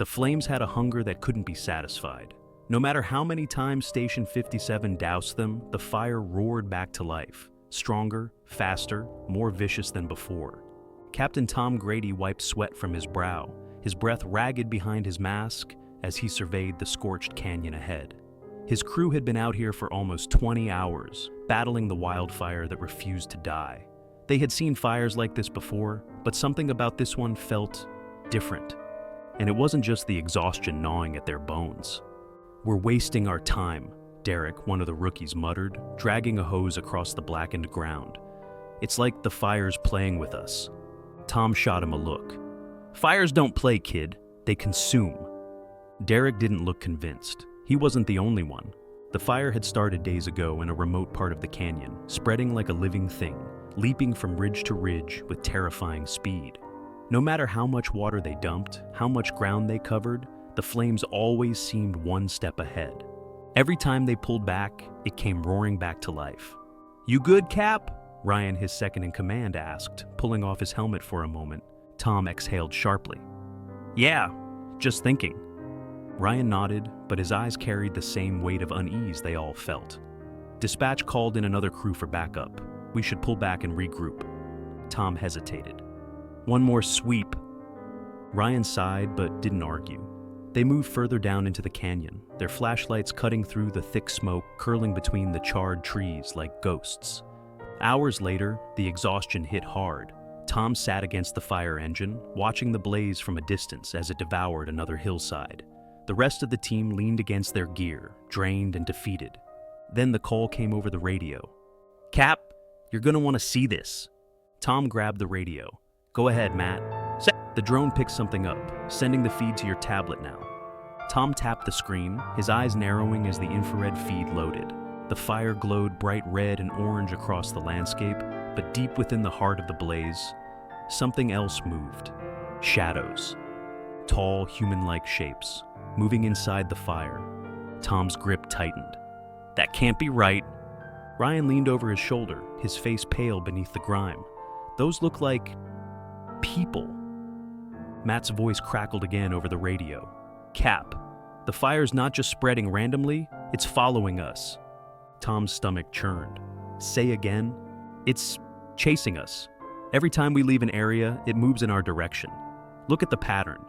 The flames had a hunger that couldn't be satisfied. No matter how many times Station 57 doused them, the fire roared back to life. Stronger, faster, more vicious than before. Captain Tom Grady wiped sweat from his brow, his breath ragged behind his mask as he surveyed the scorched canyon ahead. His crew had been out here for almost 20 hours, battling the wildfire that refused to die. They had seen fires like this before, but something about this one felt different. And it wasn't just the exhaustion gnawing at their bones. "We're wasting our time," Derek, one of the rookies, muttered, dragging a hose across the blackened ground. "It's like the fire's playing with us." Tom shot him a look. "Fires don't play, kid. They consume." Derek didn't look convinced. He wasn't the only one. The fire had started days ago in a remote part of the canyon, spreading like a living thing, leaping from ridge to ridge with terrifying speed. No matter how much water they dumped, how much ground they covered, the flames always seemed one step ahead. Every time they pulled back, it came roaring back to life. "You good, Cap?" Ryan, his second-in-command, asked, pulling off his helmet for a moment. Tom exhaled sharply. "Yeah, just thinking." Ryan nodded, but his eyes carried the same weight of unease they all felt. Dispatch called in another crew for backup. "We should pull back and regroup." Tom hesitated. "One more sweep." Ryan sighed but didn't argue. They moved further down into the canyon, their flashlights cutting through the thick smoke curling between the charred trees like ghosts. Hours later, the exhaustion hit hard. Tom sat against the fire engine, watching the blaze from a distance as it devoured another hillside. The rest of the team leaned against their gear, drained and defeated. Then the call came over the radio. "Cap, you're gonna want to see this." Tom grabbed the radio. "Go ahead, Matt." The drone picked something up, sending the feed to your tablet now. Tom tapped the screen, his eyes narrowing as the infrared feed loaded. The fire glowed bright red and orange across the landscape, but deep within the heart of the blaze, something else moved. Shadows. Tall, human-like shapes, moving inside the fire. Tom's grip tightened. "That can't be right." Ryan leaned over his shoulder, his face pale beneath the grime. "Those look like people." Matt's voice crackled again over the radio. "Cap, the fire's not just spreading randomly, it's following us." Tom's stomach churned. "Say again?" "It's chasing us. Every time we leave an area, it moves in our direction. Look at the pattern."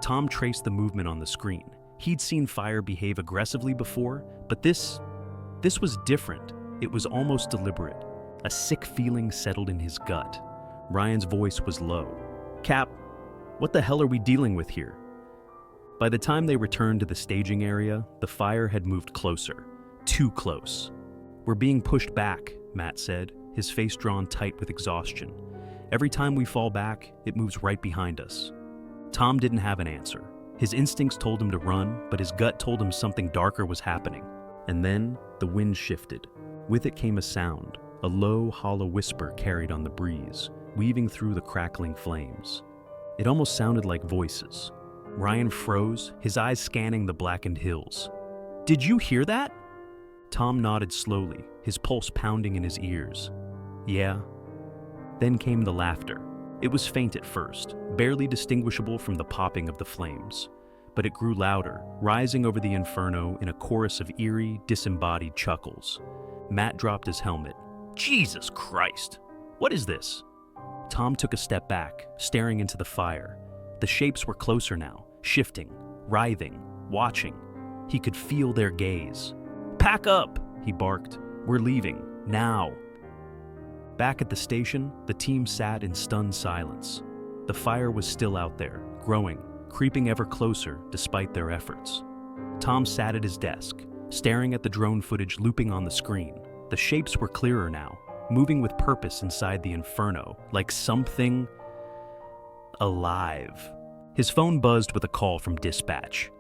Tom traced the movement on the screen. He'd seen fire behave aggressively before, but this was different. It was almost deliberate. A sick feeling settled in his gut. Ryan's voice was low. "Cap, what the hell are we dealing with here?" By the time they returned to the staging area, the fire had moved closer. Too close. "We're being pushed back," Matt said, his face drawn tight with exhaustion. "Every time we fall back, it moves right behind us." Tom didn't have an answer. His instincts told him to run, but his gut told him something darker was happening. And then the wind shifted. With it came a sound, a low, hollow whisper carried on the breeze, weaving through the crackling flames. It almost sounded like voices. Ryan froze, his eyes scanning the blackened hills. "Did you hear that?" Tom nodded slowly, his pulse pounding in his ears. "Yeah." Then came the laughter. It was faint at first, barely distinguishable from the popping of the flames. But it grew louder, rising over the Inferno in a chorus of eerie, disembodied chuckles. Matt dropped his helmet. "Jesus Christ! What is this?" Tom took a step back, staring into the fire. The shapes were closer now, shifting, writhing, watching. He could feel their gaze. "Pack up!" he barked. "We're leaving, now!" Back at the station, the team sat in stunned silence. The fire was still out there, growing, creeping ever closer despite their efforts. Tom sat at his desk, staring at the drone footage looping on the screen. The shapes were clearer now, moving with purpose inside the Inferno, like something alive. His phone buzzed with a call from dispatch.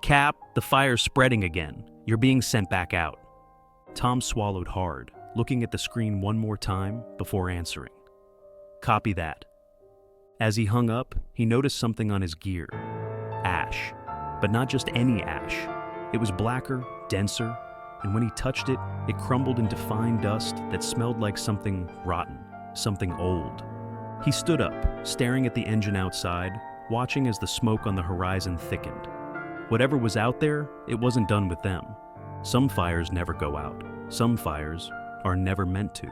"Cap, the fire's spreading again. You're being sent back out." Tom swallowed hard, looking at the screen one more time before answering. "Copy that." As he hung up, he noticed something on his gear. Ash. But not just any ash. It was blacker, denser, and when he touched it, it crumbled into fine dust that smelled like something rotten, something old. He stood up, staring at the engine outside, watching as the smoke on the horizon thickened. Whatever was out there, it wasn't done with them. Some fires never go out. Some fires are never meant to.